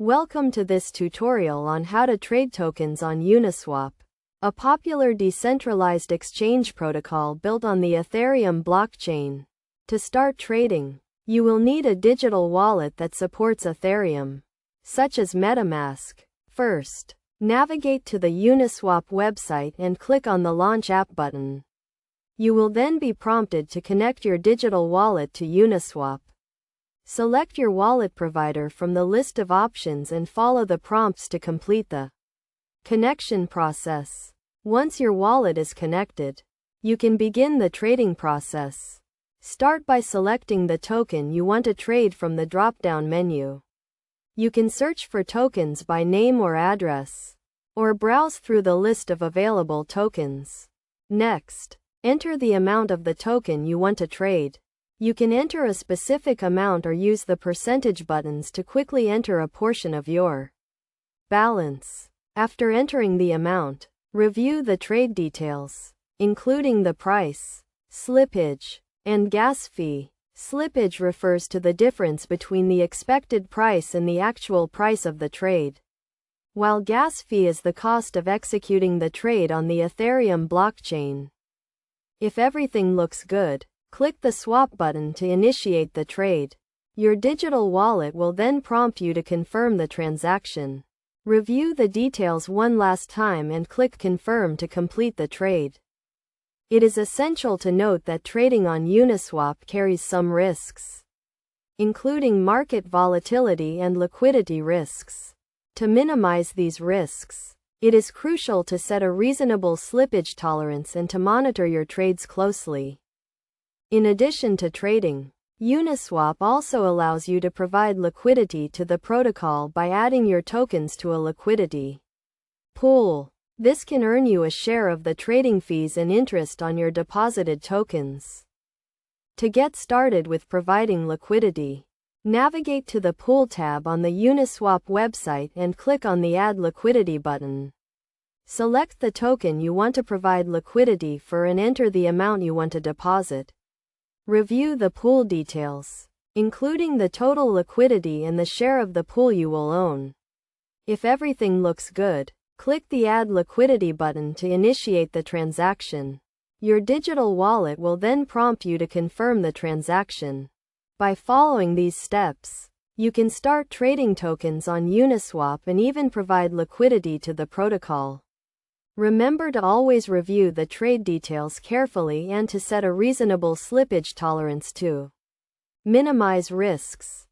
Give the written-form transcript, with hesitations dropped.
Welcome to this tutorial on how to trade tokens on Uniswap, a popular decentralized exchange protocol built on the Ethereum blockchain. To start trading, you will need a digital wallet that supports Ethereum, such as MetaMask. First, navigate to the Uniswap website and click on the Launch App button. You will then be prompted to connect your digital wallet to Uniswap. Select your wallet provider from the list of options and follow the prompts to complete the connection process. Once your wallet is connected, you can begin the trading process. Start by selecting the token you want to trade from the drop-down menu. You can search for tokens by name or address, or browse through the list of available tokens. Next, enter the amount of the token you want to trade. You can enter a specific amount or use the percentage buttons to quickly enter a portion of your balance. After entering the amount, review the trade details, including the price, slippage, and gas fee. Slippage refers to the difference between the expected price and the actual price of the trade, while gas fee is the cost of executing the trade on the Ethereum blockchain. If everything looks good, click the swap button to initiate the trade. Your digital wallet will then prompt you to confirm the transaction. Review the details one last time and click confirm to complete the trade. It is essential to note that trading on Uniswap carries some risks, including market volatility and liquidity risks. To minimize these risks, it is crucial to set a reasonable slippage tolerance and to monitor your trades closely. In addition to trading, Uniswap also allows you to provide liquidity to the protocol by adding your tokens to a liquidity pool. This can earn you a share of the trading fees and interest on your deposited tokens. To get started with providing liquidity, navigate to the Pool tab on the Uniswap website and click on the Add Liquidity button. Select the token you want to provide liquidity for and enter the amount you want to deposit. Review the pool details, including the total liquidity and the share of the pool you will own. If everything looks good, click the Add Liquidity button to initiate the transaction. Your digital wallet will then prompt you to confirm the transaction. By following these steps, you can start trading tokens on Uniswap and even provide liquidity to the protocol. Remember to always review the trade details carefully and to set a reasonable slippage tolerance to minimize risks.